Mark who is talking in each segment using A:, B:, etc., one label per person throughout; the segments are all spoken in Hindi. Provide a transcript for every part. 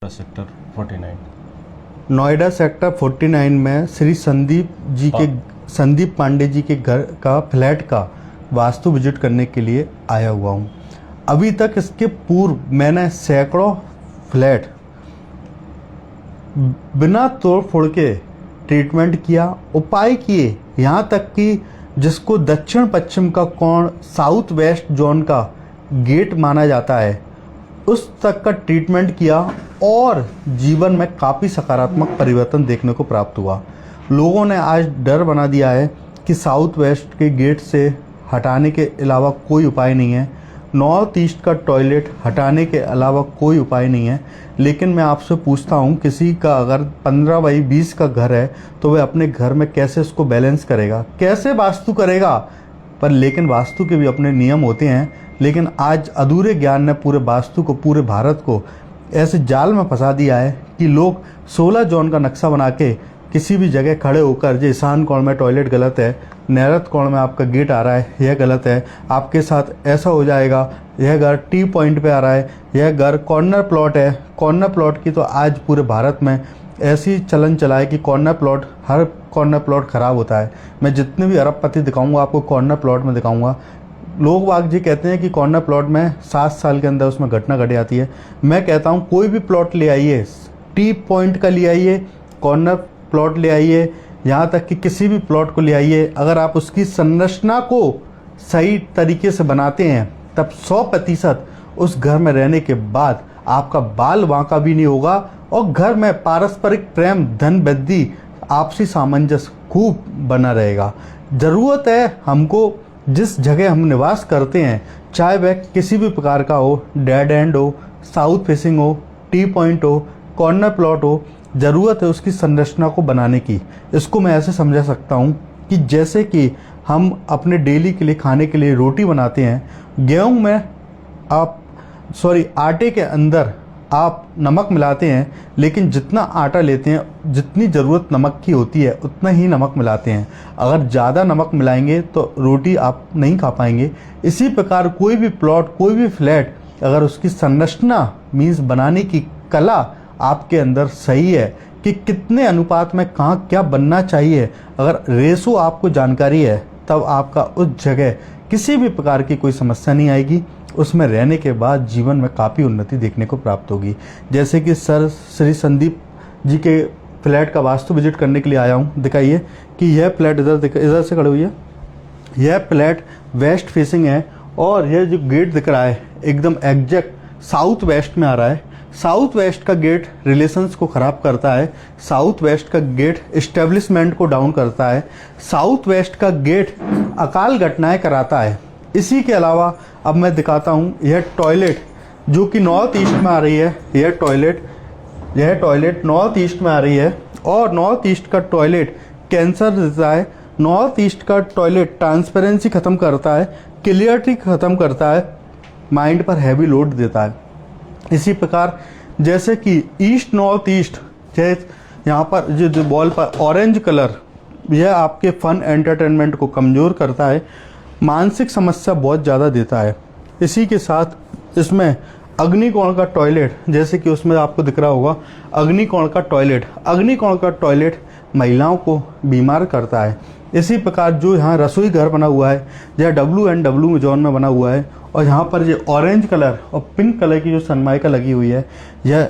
A: सेक्टर 49।
B: नोएडा सेक्टर 49 में श्री संदीप पांडे जी के घर का फ्लैट का वास्तु विजिट करने के लिए आया हुआ हूँ। अभी तक इसके पूर्व मैंने सैकड़ों फ्लैट बिना तोड़ फोड़ के ट्रीटमेंट किया, उपाय किए, यहाँ तक कि जिसको दक्षिण पश्चिम का कोण साउथ वेस्ट जोन का गेट माना जाता है उस तक का ट्रीटमेंट किया और जीवन में काफ़ी सकारात्मक परिवर्तन देखने को प्राप्त हुआ। लोगों ने आज डर बना दिया है कि साउथ वेस्ट के गेट से हटाने के अलावा कोई उपाय नहीं है, नॉर्थ ईस्ट का टॉयलेट हटाने के अलावा कोई उपाय नहीं है। लेकिन मैं आपसे पूछता हूँ, किसी का अगर 15 बाई 20 का घर है तो वह अपने घर में कैसे इसको बैलेंस करेगा, कैसे वास्तु करेगा। पर लेकिन वास्तु के भी अपने नियम होते हैं। लेकिन आज अधूरे ज्ञान ने पूरे वास्तु को, पूरे भारत को ऐसे जाल में फंसा दिया है कि लोग 16 जोन का नक्शा बना के किसी भी जगह खड़े होकर, जो ईशान कोण में टॉयलेट गलत है, नैऋत्य कोण में आपका गेट आ रहा है, यह गलत है, आपके साथ ऐसा हो जाएगा, यह घर टी पॉइंट पे आ रहा है, यह घर कॉर्नर प्लॉट है। कॉर्नर प्लॉट की तो आज पूरे भारत में ऐसी चलन चला है कि हर कॉर्नर प्लॉट ख़राब होता है। मैं जितने भी अरबपति दिखाऊंगा आपको कॉर्नर प्लॉट में दिखाऊंगा। लोग वाग जी कहते हैं कि कॉर्नर प्लॉट में 7 साल के अंदर उसमें घटना घट जाती है। मैं कहता हूँ कोई भी प्लॉट ले आइए, टी पॉइंट का ले आइए, कॉर्नर प्लॉट ले आइए, यहाँ तक कि किसी भी प्लॉट को ले आइए, अगर आप उसकी संरचना को सही तरीके से बनाते हैं तब 100% उस घर में रहने के बाद आपका बाल वाँका भी नहीं होगा और घर में पारस्परिक प्रेम, धन वृद्धि, आपसी सामंजस्य खूब बना रहेगा। ज़रूरत है हमको जिस जगह हम निवास करते हैं, चाहे वह किसी भी प्रकार का हो, डेड एंड हो, साउथ फेसिंग हो, टी पॉइंट हो, कॉर्नर प्लॉट हो, ज़रूरत है उसकी संरचना को बनाने की। इसको मैं ऐसे समझा सकता हूँ कि जैसे कि हम अपने डेली के लिए खाने के लिए रोटी बनाते हैं, गेहूँ में आटे के अंदर आप नमक मिलाते हैं, लेकिन जितना आटा लेते हैं, जितनी ज़रूरत नमक की होती है उतना ही नमक मिलाते हैं। अगर ज़्यादा नमक मिलाएंगे तो रोटी आप नहीं खा पाएंगे। इसी प्रकार कोई भी प्लॉट, कोई भी फ्लैट, अगर उसकी संरचना मीन्स बनाने की कला आपके अंदर सही है कि कितने अनुपात में कहाँ क्या बनना चाहिए, अगर रेशो आपको जानकारी है, तब आपका उस जगह किसी भी प्रकार की कोई समस्या नहीं आएगी। उसमें रहने के बाद जीवन में काफ़ी उन्नति देखने को प्राप्त होगी। जैसे कि श्री संदीप जी के फ्लैट का वास्तु विजिट करने के लिए आया हूँ। दिखाइए कि यह फ्लैट इधर से खड़ी हुई है, यह फ्लैट वेस्ट फेसिंग है और यह जो गेट दिख रहा है एकदम एग्जैक्ट साउथ वेस्ट में आ रहा है। साउथ वेस्ट का गेट रिलेशंस को ख़राब करता है, साउथ वेस्ट का गेट इस्टेब्लिशमेंट को डाउन करता है, साउथ वेस्ट का गेट अकाल घटनाएं कराता है। इसी के अलावा अब मैं दिखाता हूँ यह टॉयलेट जो कि नॉर्थ ईस्ट में आ रही है। यह टॉयलेट नॉर्थ ईस्ट में आ रही है और नॉर्थ ईस्ट का टॉयलेट कैंसर देता है। नॉर्थ ईस्ट का टॉयलेट ट्रांसपेरेंसी ख़त्म करता है, क्लियरिटी ख़त्म करता है, माइंड पर हैवी लोड देता है। इसी प्रकार जैसे कि ईस्ट नॉर्थ ईस्ट, यहाँ पर जो बॉल पर ऑरेंज कलर, यह आपके फन एंटरटेनमेंट को कमज़ोर करता है, मानसिक समस्या बहुत ज़्यादा देता है। इसी के साथ इसमें अग्निकोण का टॉयलेट, जैसे कि उसमें आपको दिख रहा होगा अग्निकोण का टॉयलेट महिलाओं को बीमार करता है। इसी प्रकार जो यहाँ रसोई घर बना हुआ है, यह WNW जोन में बना हुआ है और यहाँ पर ये ऑरेंज कलर और पिंक कलर की जो सनमाइका लगी हुई है, यह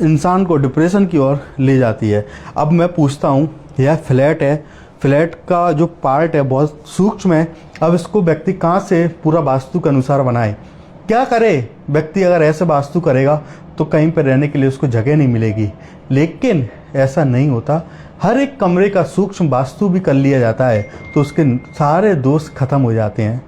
B: इंसान को डिप्रेशन की ओर ले जाती है। अब मैं पूछता हूँ, यह फ्लैट है, फ्लैट का जो पार्ट है बहुत सूक्ष्म है। अब इसको व्यक्ति कहाँ से पूरा वास्तु के अनुसार बनाए, क्या करे। व्यक्ति अगर ऐसे वास्तु करेगा तो कहीं पर रहने के लिए उसको जगह नहीं मिलेगी। लेकिन ऐसा नहीं होता, हर एक कमरे का सूक्ष्म वास्तु भी कर लिया जाता है तो उसके सारे दोष खत्म हो जाते हैं।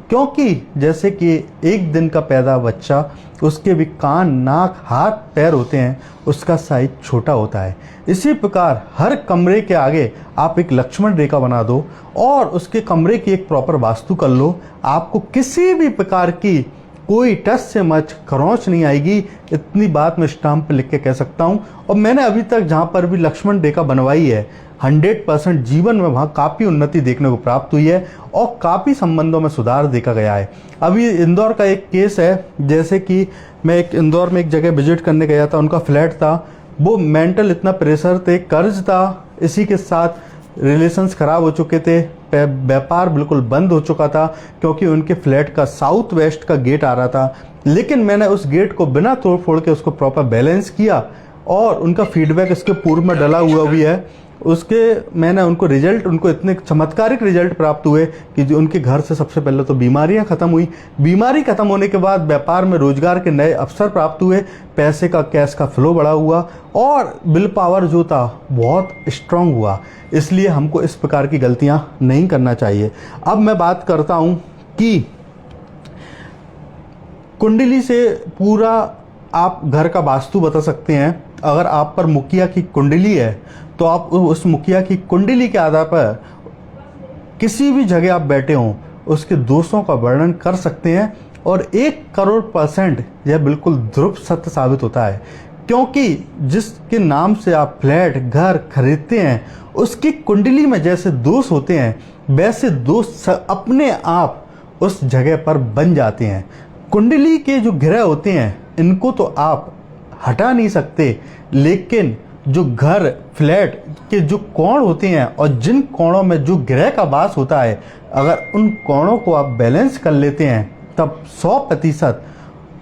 B: क्योंकि जैसे कि एक दिन का पैदा बच्चा, उसके भी कान, नाक, हाथ, पैर होते हैं, उसका साइज छोटा होता है। इसी प्रकार हर कमरे के आगे आप एक लक्ष्मण रेखा बना दो और उसके कमरे की एक प्रॉपर वास्तु कर लो। आपको किसी भी प्रकार की कोई टस से मच खरोंच नहीं आएगी, इतनी बात मैं स्टाम्प पे लिख के कह सकता हूँ। और मैंने अभी तक जहाँ पर भी लक्ष्मण रेखा बनवाई है 100% जीवन में वहाँ काफ़ी उन्नति देखने को प्राप्त हुई है और काफ़ी संबंधों में सुधार देखा गया है। अभी इंदौर का एक केस है, जैसे कि मैं एक इंदौर में एक जगह विजिट करने गया था, उनका फ्लैट था, वो मेंटल इतना प्रेशर थे, कर्ज था, इसी के साथ रिलेशंस खराब हो चुके थे, व्यापार बिल्कुल बंद हो चुका था क्योंकि उनके फ्लैट का साउथ वेस्ट का गेट आ रहा था। लेकिन मैंने उस गेट को बिना तोड़ फोड़ के उसको प्रॉपर बैलेंस किया और उनका फीडबैक इसके पूर्व में डला हुआ भी है। उसके मैंने उनको रिजल्ट, उनको इतने चमत्कारिक रिजल्ट प्राप्त हुए कि जो उनके घर से सबसे पहले तो बीमारियां खत्म हुई, बीमारी खत्म होने के बाद व्यापार में रोजगार के नए अवसर प्राप्त हुए, पैसे का कैश का फ्लो बढ़ा हुआ और विल पावर जो था बहुत स्ट्रांग हुआ। इसलिए हमको इस प्रकार की गलतियां नहीं करना चाहिए। अब मैं बात करता हूं कि कुंडली से पूरा आप घर का वास्तु बता सकते हैं। अगर आप पर मुखिया की कुंडली है तो आप उस मुखिया की कुंडली के आधार पर किसी भी जगह आप बैठे हों उसके दोषों का वर्णन कर सकते हैं और 1,00,00,000% यह बिल्कुल ध्रुव सत्य साबित होता है, क्योंकि जिसके नाम से आप फ्लैट घर खरीदते हैं उसकी कुंडली में जैसे दोष होते हैं वैसे दोष अपने आप उस जगह पर बन जाते हैं। कुंडली के जो ग्रह होते हैं इनको तो आप हटा नहीं सकते, लेकिन जो घर फ्लैट के जो कोण होते हैं और जिन कोणों में जो ग्रह का वास होता है, अगर उन कोणों को आप बैलेंस कर लेते हैं तब 100%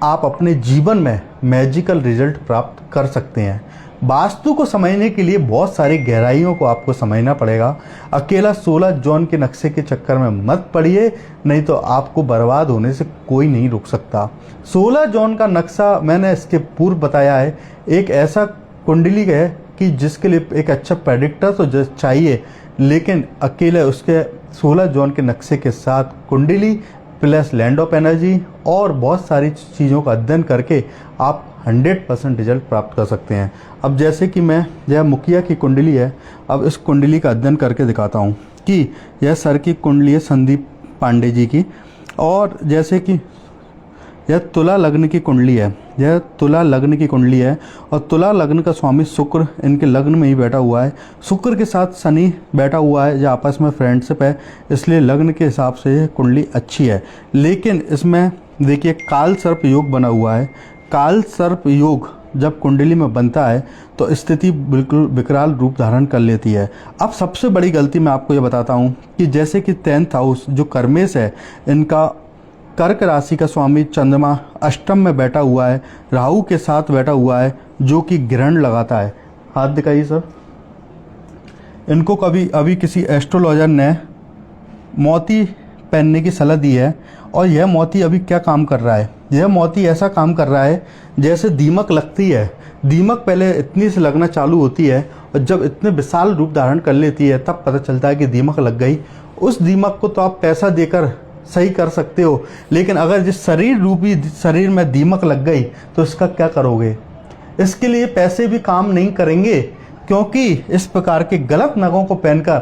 B: आप अपने जीवन में मैजिकल रिजल्ट प्राप्त कर सकते हैं। वास्तु को समझने के लिए बहुत सारी गहराइयों को आपको समझना पड़ेगा। अकेला 16 जोन के नक्शे के चक्कर में मत पड़िए, नहीं तो आपको बर्बाद होने से कोई नहीं रोक सकता। 16 जोन का नक्शा मैंने इसके पूर्व बताया है, एक ऐसा कुंडली है कि जिसके लिए एक अच्छा प्रेडिक्टर तो चाहिए, लेकिन अकेले उसके 16 जोन के नक्शे के साथ कुंडली प्लस लैंड ऑफ एनर्जी और बहुत सारी चीज़ों का अध्ययन करके आप 100% रिजल्ट प्राप्त कर सकते हैं। अब जैसे कि मैं, यह मुखिया की कुंडली है, अब इस कुंडली का अध्ययन करके दिखाता हूँ कि यह सर की कुंडली है संदीप पांडे जी की, और जैसे कि यह तुला लग्न की कुंडली है, यह तुला लग्न की कुंडली है और तुला लग्न का स्वामी शुक्र इनके लग्न में ही बैठा हुआ है। शुक्र के साथ शनि बैठा हुआ है, जो आपस में फ्रेंडशिप है, इसलिए लग्न के हिसाब से यह कुंडली अच्छी है। लेकिन इसमें देखिए काल सर्प योग बना हुआ है। काल सर्प योग जब कुंडली में बनता है तो स्थिति बिल्कुल विकराल रूप धारण कर लेती है। अब सबसे बड़ी गलती मैं आपको ये बताता हूँ कि जैसे कि 10th हाउस जो कर्मेश है, इनका कर्क राशि का स्वामी चंद्रमा अष्टम में बैठा हुआ है, राहु के साथ बैठा हुआ है, जो कि ग्रहण लगाता है। हाथ दिखाइए सर। इनको कभी अभी किसी एस्ट्रोलॉजर ने मोती पहनने की सलाह दी है और यह मोती अभी क्या काम कर रहा है, यह मोती ऐसा काम कर रहा है जैसे दीमक लगती है। दीमक पहले इतनी से लगना चालू होती है और जब इतने विशाल रूप धारण कर लेती है तब पता चलता है कि दीमक लग गई। उस दीमक को तो आप पैसा देकर सही कर सकते हो, लेकिन अगर जिस शरीर रूपी शरीर में दीमक लग गई तो इसका क्या करोगे? इसके लिए पैसे भी काम नहीं करेंगे, क्योंकि इस प्रकार के गलत नगों को पहनकर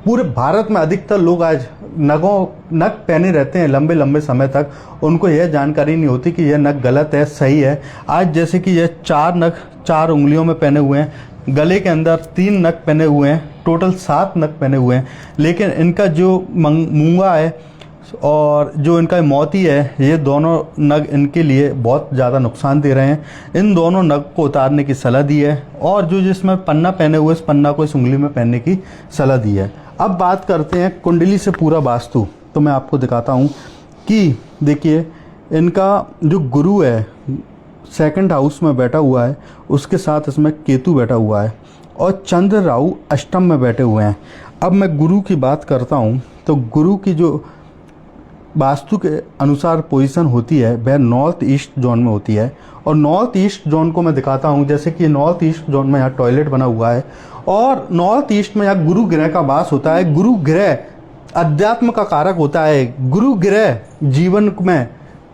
B: पूरे भारत में अधिकतर लोग आज नग पहने रहते हैं लंबे लंबे समय तक। उनको यह जानकारी नहीं होती कि यह नग गलत है सही है। आज जैसे कि यह 4 नग 4 उंगलियों में पहने हुए हैं, गले के अंदर 3 नग पहने हुए हैं, टोटल 7 नग पहने हुए हैं, लेकिन इनका जो मूंगा है और जो इनका मोती है, ये दोनों नग इनके लिए बहुत ज़्यादा नुकसान दे रहे हैं। इन दोनों नग को उतारने की सलाह दी है और जो जिसमें पन्ना पहने हुए इस पन्ना को इस उंगली में पहनने की सलाह दी है। अब बात करते हैं कुंडली से पूरा वास्तु। तो मैं आपको दिखाता हूँ कि देखिए इनका जो गुरु है 2nd हाउस में बैठा हुआ है, उसके साथ इसमें केतु बैठा हुआ है और चंद्र राहु अष्टम में बैठे हुए हैं। अब मैं गुरु की बात करता हूँ तो गुरु की जो वास्तु के अनुसार पोजीशन होती है वह नॉर्थ ईस्ट जोन में होती है। और नॉर्थ ईस्ट जोन को मैं दिखाता हूँ, जैसे कि नॉर्थ ईस्ट जोन में यहाँ टॉयलेट बना हुआ है और नॉर्थ ईस्ट में यहाँ गुरु ग्रह का वास होता है। गुरु ग्रह अध्यात्म का कारक होता है। गुरु ग्रह जीवन में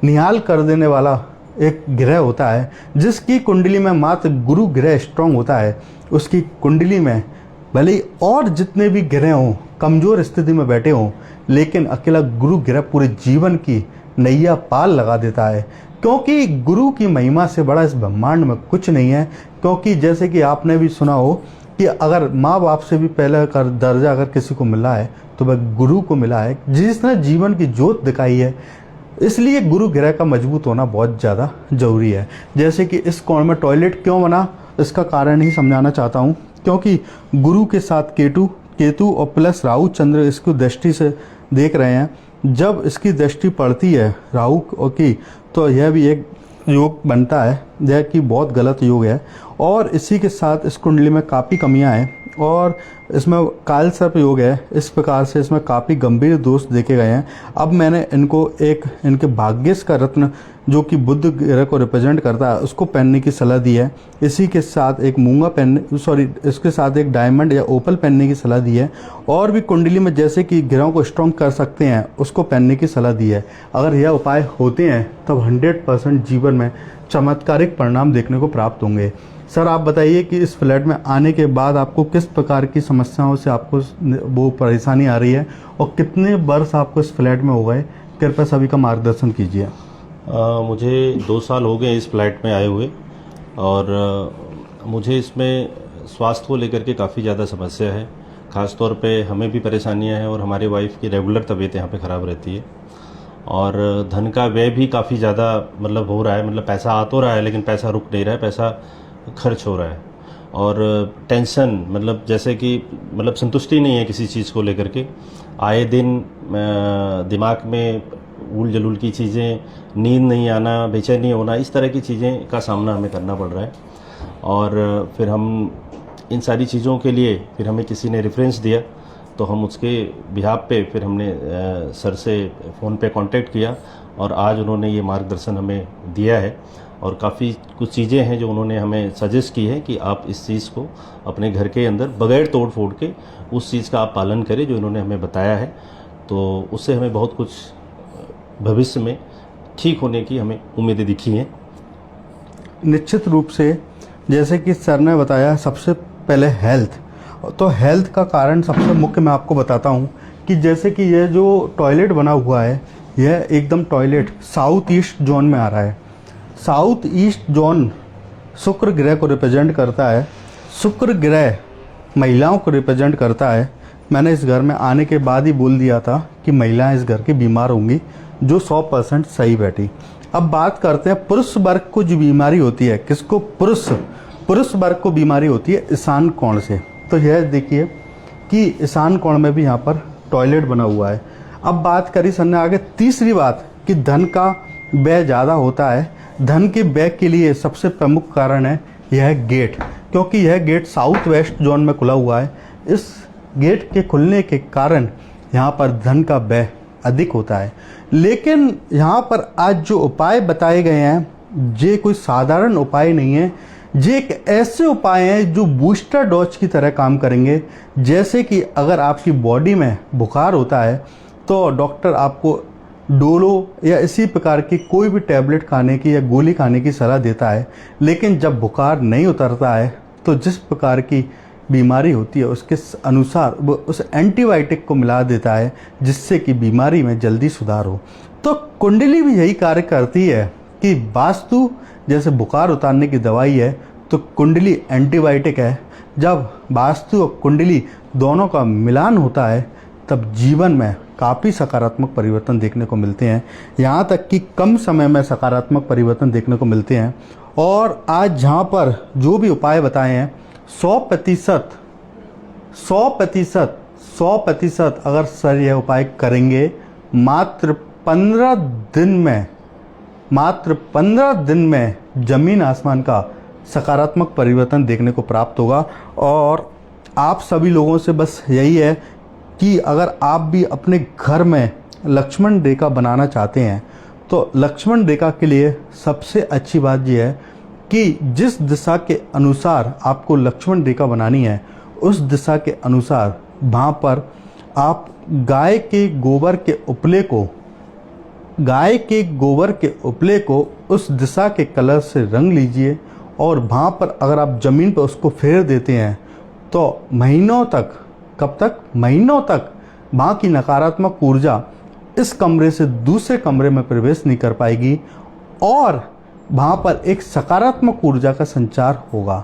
B: निहाल कर देने वाला एक ग्रह होता है। जिसकी कुंडली में मात्र गुरु ग्रह स्ट्रांग होता है, उसकी कुंडली में भले ही और जितने भी ग्रह हों कमज़ोर स्थिति में बैठे हों, लेकिन अकेला गुरु ग्रह पूरे जीवन की नैया पाल लगा देता है। क्योंकि गुरु की महिमा से बड़ा इस ब्रह्मांड में कुछ नहीं है। क्योंकि जैसे कि आपने भी सुना हो कि अगर माँ बाप से भी पहले कर दर्जा अगर किसी को मिला है तो वह गुरु को मिला है, जिसने जीवन की ज्योत दिखाई है। इसलिए गुरु ग्रह का मजबूत होना बहुत ज़्यादा जरूरी है। जैसे कि इस कोण में टॉयलेट क्यों बना, इसका कारण ही समझाना चाहता हूँ। क्योंकि गुरु के साथ केतु और प्लस राहु चंद्र इसको दृष्टि से देख रहे हैं। जब इसकी दृष्टि पड़ती है राहु की, तो यह भी एक योग बनता है, यह कि बहुत गलत योग है। और इसी के साथ इस कुंडली में काफ़ी कमियां हैं और इसमें काल सर्प योग है। इस प्रकार से इसमें काफ़ी गंभीर दोष देखे गए हैं। अब मैंने इनको एक इनके भाग्यश का रत्न जो कि बुध ग्रह को रिप्रेजेंट करता है उसको पहनने की सलाह दी है। इसी के साथ एक इसके साथ एक डायमंड या ओपल पहनने की सलाह दी है। और भी कुंडली में जैसे कि ग्रहों को स्ट्रॉन्ग कर सकते हैं उसको पहनने की सलाह दी है। अगर यह उपाय होते हैं तब 100% जीवन में चमत्कारिक परिणाम देखने को प्राप्त होंगे। सर आप बताइए कि इस फ्लैट में आने के बाद आपको किस प्रकार की समस्याओं से आपको वो परेशानी आ रही है और कितने वर्ष आपको इस फ्लैट में हो गए? कृपया सभी का मार्गदर्शन कीजिए।
A: मुझे 2 साल हो गए इस फ्लैट में आए हुए और मुझे इसमें स्वास्थ्य को लेकर के काफ़ी ज़्यादा समस्या है। ख़ास तौर पे हमें भी परेशानियां हैं और हमारी वाइफ की रेगुलर तबीयत यहाँ पे ख़राब रहती है और धन का व्यय भी काफ़ी ज़्यादा मतलब हो रहा है। मतलब पैसा आ तो रहा है लेकिन पैसा रुक नहीं रहा है, पैसा खर्च हो रहा है और टेंशन मतलब जैसे कि मतलब संतुष्टि नहीं है किसी चीज़ को लेकर के। आए दिन दिमाग में उल जलूल की चीज़ें, नींद नहीं आना, बेचैनी होना, इस तरह की चीज़ें का सामना हमें करना पड़ रहा है। और फिर हम इन सारी चीज़ों के लिए फिर हमें किसी ने रेफरेंस दिया तो हम उसके बिहाफ पे फिर हमने सर से फ़ोन पे कांटेक्ट किया और आज उन्होंने ये मार्गदर्शन हमें दिया है और काफ़ी कुछ चीज़ें हैं जो उन्होंने हमें सजेस्ट की है कि आप इस चीज़ को अपने घर के अंदर बगैर तोड़ फोड़ के उस चीज़ का आप पालन करें जो इन्होंने हमें बताया है। तो उससे हमें बहुत कुछ भविष्य में ठीक होने की हमें उम्मीदें दिखी हैं।
B: निश्चित रूप से जैसे कि सर ने बताया, सबसे पहले हेल्थ, तो हेल्थ का कारण सबसे मुख्य मैं आपको बताता हूँ कि जैसे कि यह जो टॉयलेट बना हुआ है यह एकदम टॉयलेट साउथ ईस्ट जोन में आ रहा है। साउथ ईस्ट जोन शुक्र ग्रह को रिप्रेजेंट करता है। शुक्र ग्रह महिलाओं को रिप्रेजेंट करता है। मैंने इस घर में आने के बाद ही बोल दिया था कि महिलाएं इस घर की बीमार होंगी, जो 100% सही बैठी। अब बात करते हैं पुरुष वर्ग को जो बीमारी होती है, किसको? पुरुष वर्ग को बीमारी होती है ईशान कोण से। तो यह देखिए कि ईशान कोण में भी यहाँ पर टॉयलेट बना हुआ है। अब बात करी सर ने आगे तीसरी बात कि धन का व्यय ज़्यादा होता है। धन के व्यय के लिए सबसे प्रमुख कारण है यह गेट, क्योंकि यह गेट साउथ वेस्ट जोन में खुला हुआ है। इस गेट के खुलने के कारण यहाँ पर धन का व्यय अधिक होता है। लेकिन यहाँ पर आज जो उपाय बताए गए हैं ये कोई साधारण उपाय नहीं है, ये एक ऐसे उपाय हैं जो बूस्टर डोज की तरह काम करेंगे। जैसे कि अगर आपकी बॉडी में बुखार होता है तो डॉक्टर आपको डोलो या इसी प्रकार की कोई भी टैबलेट खाने की या गोली खाने की सलाह देता है। लेकिन जब बुखार नहीं उतरता है तो जिस प्रकार की बीमारी होती है उसके अनुसार वो उस एंटीबायोटिक को मिला देता है जिससे कि बीमारी में जल्दी सुधार हो। तो कुंडली भी यही कार्य करती है कि वास्तु जैसे बुखार उतारने की दवाई है तो कुंडली एंटीबायोटिक है। जब वास्तु और कुंडली दोनों का मिलान होता है तब जीवन में काफ़ी सकारात्मक परिवर्तन देखने को मिलते हैं। यहाँ तक कि कम समय में सकारात्मक परिवर्तन देखने को मिलते हैं। और आज जहाँ पर जो भी उपाय बताए हैं 100% अगर सर यह उपाय करेंगे मात्र 15 दिन में जमीन आसमान का सकारात्मक परिवर्तन देखने को प्राप्त होगा। और आप सभी लोगों से बस यही है कि अगर आप भी अपने घर में लक्ष्मण रेखा बनाना चाहते हैं तो लक्ष्मण रेखा के लिए सबसे अच्छी बात यह है कि जिस दिशा के अनुसार आपको लक्ष्मण रेखा बनानी है उस दिशा के अनुसार वहाँ पर आप गाय के गोबर के उपले को उस दिशा के कलर से रंग लीजिए और वहाँ पर अगर आप ज़मीन पर उसको फेर देते हैं तो महीनों तक, कब तक? महीनों तक वहाँ की नकारात्मक ऊर्जा इस कमरे से दूसरे कमरे में प्रवेश नहीं कर पाएगी और वहाँ पर एक सकारात्मक ऊर्जा का संचार होगा।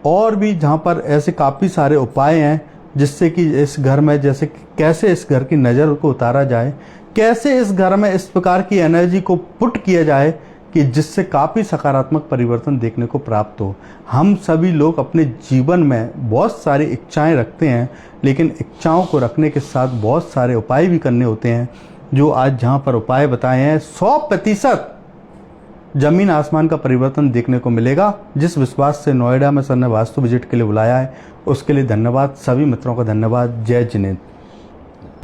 B: और भी जहाँ पर ऐसे काफ़ी सारे उपाय हैं जिससे कि इस घर में, जैसे कि कैसे इस घर की नज़र को उतारा जाए, कैसे इस घर में इस प्रकार की एनर्जी को पुट किया जाए कि जिससे काफ़ी सकारात्मक परिवर्तन देखने को प्राप्त हो। हम सभी लोग अपने जीवन में बहुत सारी इच्छाएं रखते हैं, लेकिन इच्छाओं को रखने के साथ बहुत सारे उपाय भी करने होते हैं, जो आज जहाँ पर उपाय बताए हैं 100% जमीन आसमान का परिवर्तन देखने को मिलेगा। जिस विश्वास से नोएडा में सर ने वास्तु विजिट के लिए बुलाया है उसके लिए धन्यवाद। सभी मित्रों का धन्यवाद। जय जिनेंद्र।